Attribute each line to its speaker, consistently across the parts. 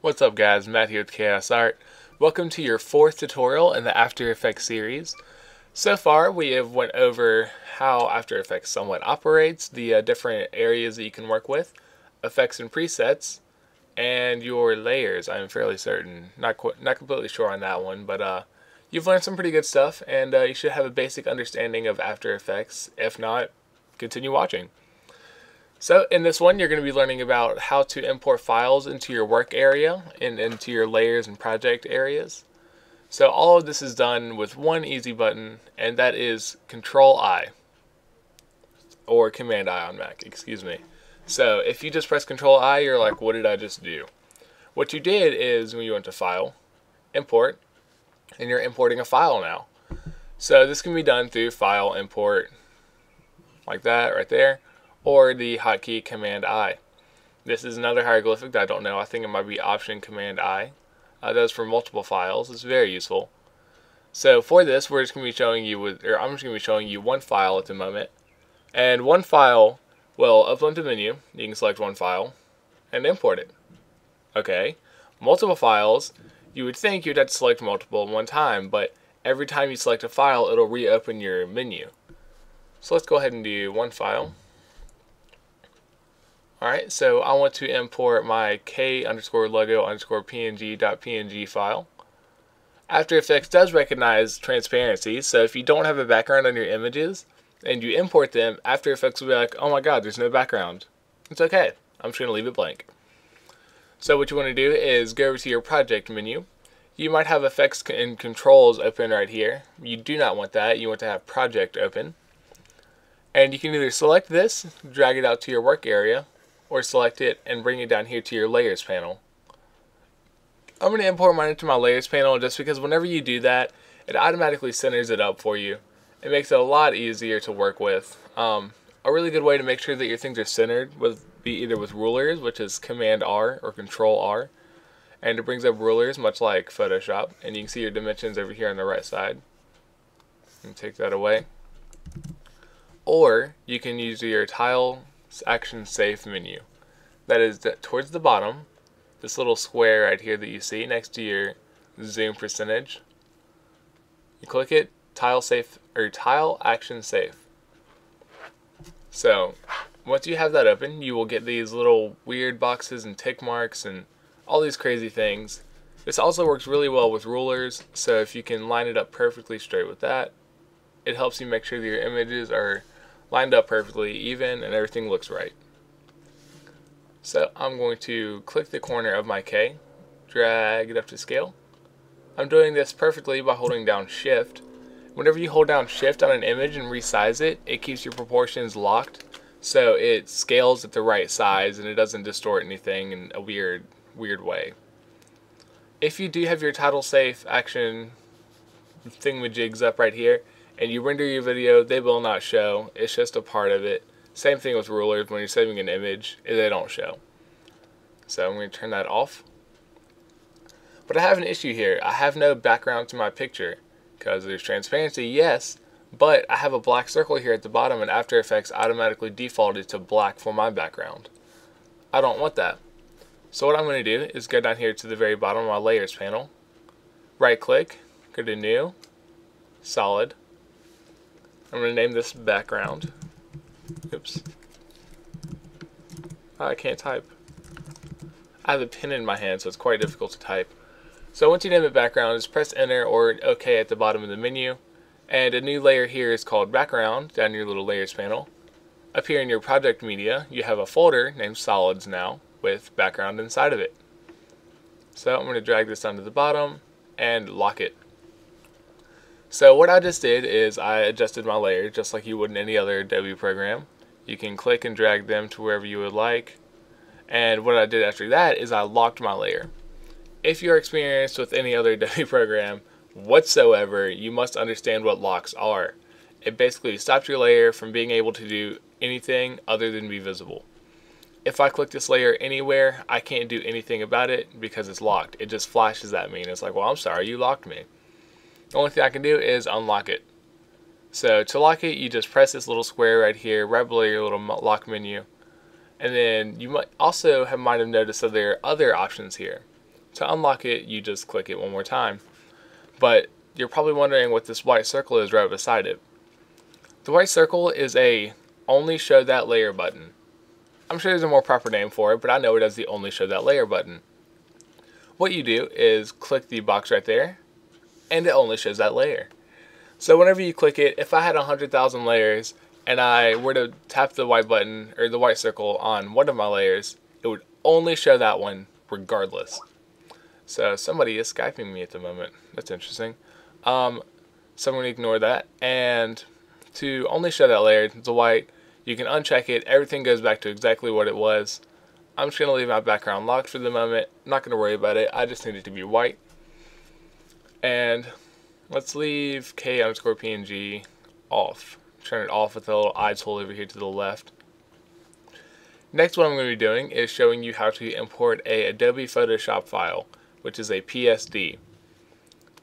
Speaker 1: What's up guys, Matt here with Khaos Art. Welcome to your fourth tutorial in the After Effects series. So far we have went over how After Effects somewhat operates, the different areas that you can work with, effects and presets, and your layers. I'm fairly certain, not completely sure on that one, but you've learned some pretty good stuff, and you should have a basic understanding of After Effects. If not, continue watching. So in this one, you're going to be learning about how to import files into your work area and into your layers and project areas. So all of this is done with one easy button, and that is Control-I, or Command-I on Mac, excuse me. So if you just press Control-I, you're like, what did I just do? What you did is when you went to File, Import, and you're importing a file now. So this can be done through File, Import, like that right there, or the hotkey Command-I. This is another hieroglyphic that I don't know. I think it might be Option Command-I. That's for multiple files. It's very useful. So for this, we're just going to be showing you, I'm just going to be showing you one file at the moment. And one file will upload to menu. You can select one file and import it. Okay. Multiple files, you would think you'd have to select multiple at one time, but every time you select a file, it'll reopen your menu. So let's go ahead and do one file. Alright, so I want to import my k_logo_png.png file. After Effects does recognize transparency, so if you don't have a background on your images and you import them, After Effects will be like, oh my god, there's no background. It's okay, I'm just going to leave it blank. So what you want to do is go over to your project menu. You might have effects and controls open right here. You do not want that, you want to have project open. And you can either select this, drag it out to your work area, or select it and bring it down here to your layers panel. I'm going to import mine into my layers panel just because whenever you do that, it automatically centers it up for you. It makes it a lot easier to work with. A really good way to make sure that your things are centered would be either with rulers, which is Command-R or Control-R, and it brings up rulers much like Photoshop, and you can see your dimensions over here on the right side. And take that away. Or you can use your Tile Action Safe menu. That is towards the bottom, this little square right here that you see next to your zoom percentage. You click it, Tile Action Safe. So once you have that open, you will get these little weird boxes and tick marks and all these crazy things. This also works really well with rulers, so if you can line it up perfectly straight with that, it helps you make sure that your images are lined up perfectly even and everything looks right. So I'm going to click the corner of my K, drag it up to scale. I'm doing this perfectly by holding down Shift. Whenever you hold down Shift on an image and resize it, it keeps your proportions locked, so it scales at the right size and it doesn't distort anything in a weird way. If you do have your title safe action thingamajigs up right here, and you render your video, they will not show. It's just a part of it. Same thing with rulers. When you're saving an image, they don't show. So I'm going to turn that off. But I have an issue here. I have no background to my picture because there's transparency, yes, but I have a black circle here at the bottom, and After Effects automatically defaulted to black for my background. I don't want that. So what I'm going to do is go down here to the very bottom of my layers panel, right click, go to New, Solid. I'm going to name this background. Oops. I can't type. I have a pen in my hand, so it's quite difficult to type. So once you name it background, just press enter or OK at the bottom of the menu. And a new layer here is called background down your little layers panel. Up here in your project media, you have a folder named solids now with background inside of it. So I'm going to drag this down to the bottom and lock it. So what I just did is I adjusted my layer just like you would in any other Adobe program. You can click and drag them to wherever you would like. And what I did after that is I locked my layer. If you're experienced with any other Adobe program whatsoever, you must understand what locks are. It basically stops your layer from being able to do anything other than be visible. If I click this layer anywhere, I can't do anything about it because it's locked. It just flashes at me and it's like, well, I'm sorry, you locked me. The only thing I can do is unlock it. So to lock it, you just press this little square right here, right below your little lock menu. And then you might have noticed that there are other options here. To unlock it, you just click it one more time. But you're probably wondering what this white circle is right beside it. The white circle is a only show that layer button. I'm sure there's a more proper name for it, but I know it as the only show that layer button. What you do is click the box right there, and it only shows that layer. So whenever you click it, if I had 100,000 layers and I were to tap the white button or the white circle on one of my layers, it would only show that one regardless. So somebody is Skyping me at the moment. That's interesting. So I'm going to ignore that. And to only show that layer, the white, you can uncheck it. Everything goes back to exactly what it was. I'm just going to leave my background locked for the moment. I'm not going to worry about it. I just need it to be white. And let's leave K_PNG off. Turn it off with the little eye tool over here to the left. Next, what I'm going to be doing is showing you how to import a Adobe Photoshop file, which is a PSD.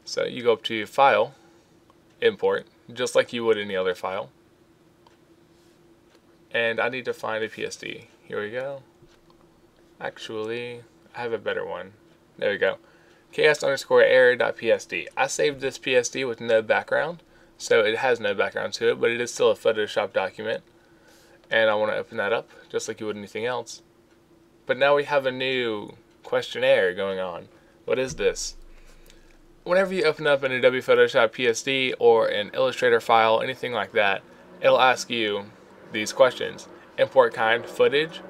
Speaker 1: So you go up to File, Import, just like you would any other file. And I need to find a PSD. Here we go. Actually, I have a better one. There we go. Khaos_error.psd. I saved this PSD with no background, so it has no background to it, but it is still a Photoshop document. And I want to open that up, just like you would anything else. But now we have a new questionnaire going on. What is this? Whenever you open up an Adobe Photoshop PSD or an Illustrator file, anything like that, it'll ask you these questions. Import kind, footage,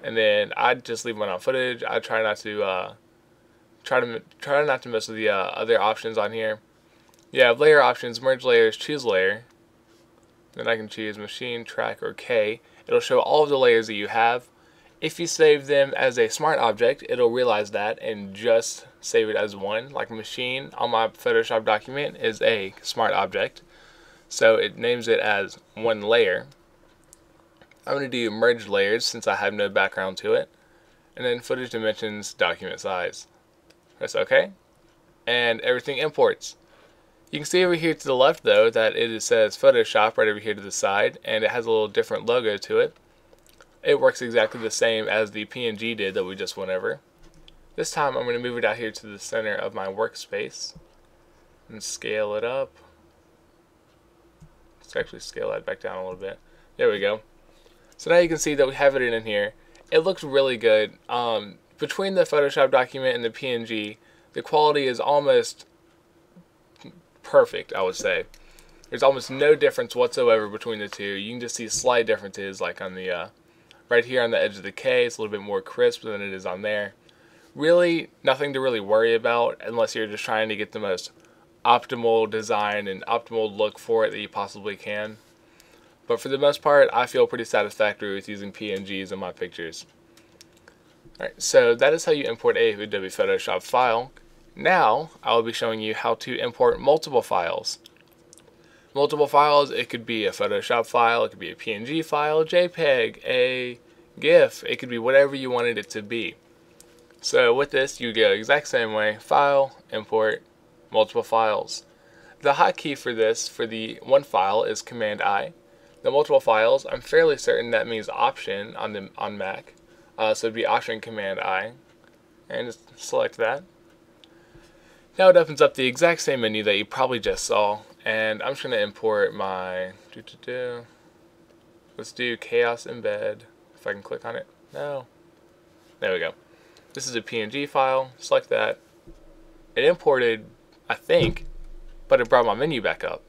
Speaker 1: and then I'd just leave one on footage. I try not to try not to mess with the other options on here. You have layer options, merge layers, choose layer. Then I can choose machine, track, or K. It'll show all of the layers that you have. If you save them as a smart object, it'll realize that and just save it as one. Like machine on my Photoshop document is a smart object, so it names it as one layer. I'm going to do merge layers since I have no background to it. And then footage dimensions, document size. Press OK. And everything imports. You can see over here to the left though that it says Photoshop right over here to the side, and it has a little different logo to it. It works exactly the same as the PNG did that we just went over. This time I'm going to move it out here to the center of my workspace and scale it up. Let's actually scale that back down a little bit. There we go. So now you can see that we have it in here. It looks really good. Between the Photoshop document and the PNG, the quality is almost perfect, I would say. There's almost no difference whatsoever between the two. You can just see slight differences, like on the right here on the edge of the K, it's a little bit more crisp than it is on there. Really, nothing to really worry about unless you're just trying to get the most optimal design and optimal look for it that you possibly can. But for the most part, I feel pretty satisfactory with using PNGs in my pictures. Alright, so that is how you import a Adobe Photoshop file. Now, I will be showing you how to import multiple files. Multiple files, it could be a Photoshop file, it could be a PNG file, JPEG, a GIF, it could be whatever you wanted it to be. So with this, you go exact same way, File, Import, Multiple Files. The hotkey for this, for the one file, is Command-I. The multiple files, I'm fairly certain that means Option on Mac. So it'd be Option Command-I. And just select that. Now it opens up the exact same menu that you probably just saw. And I'm just going to import my, let's do Khaos Embed, if I can click on it. No. There we go. This is a PNG file, select that. It imported, I think, but it brought my menu back up.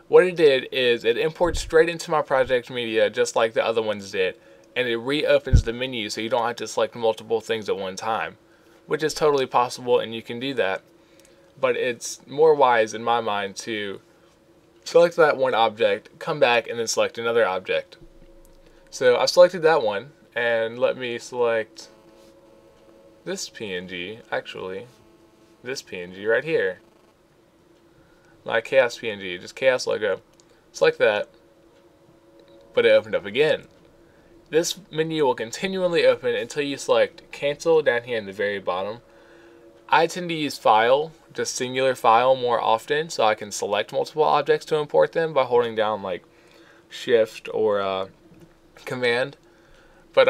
Speaker 1: What it did is it imports straight into my project media just like the other ones did, and it reopens the menu so you don't have to select multiple things at one time, which is totally possible and you can do that. But it's more wise in my mind to select that one object, come back, and then select another object. So I've selected that one, and let me select this PNG, actually, this PNG right here. My Khaos PNG, just Khaos logo. Select that, but it opened up again. This menu will continually open until you select Cancel down here in the very bottom. I tend to use File, just singular file, more often, so I can select multiple objects to import them by holding down like Shift or Command. But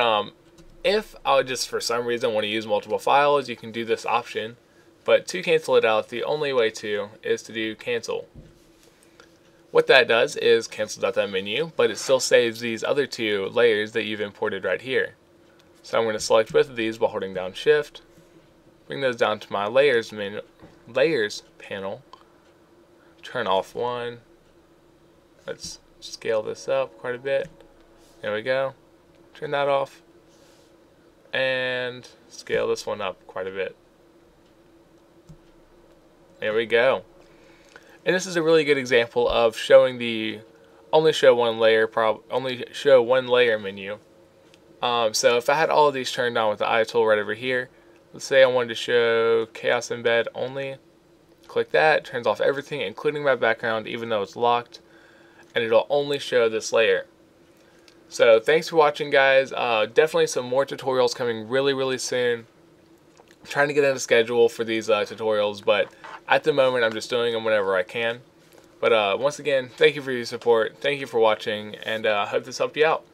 Speaker 1: If I would just for some reason want to use multiple files, you can do this option. But to cancel it out, the only way to is to do cancel. What that does is cancels out that menu, but it still saves these other two layers that you've imported right here. So I'm going to select both of these while holding down Shift, bring those down to my layers panel, turn off one. Let's scale this up quite a bit. There we go. Turn that off. And scale this one up quite a bit. There we go. And this is a really good example of showing the only show one layer menu. So if I had all of these turned on with the eye tool right over here, let's say I wanted to show Khaos embed only, click that, turns off everything including my background even though it's locked, and it'll only show this layer. So thanks for watching, guys. Definitely some more tutorials coming really soon. I'm trying to get in a schedule for these tutorials, but at the moment I'm just doing them whenever I can. But once again, thank you for your support, thank you for watching, and I hope this helped you out.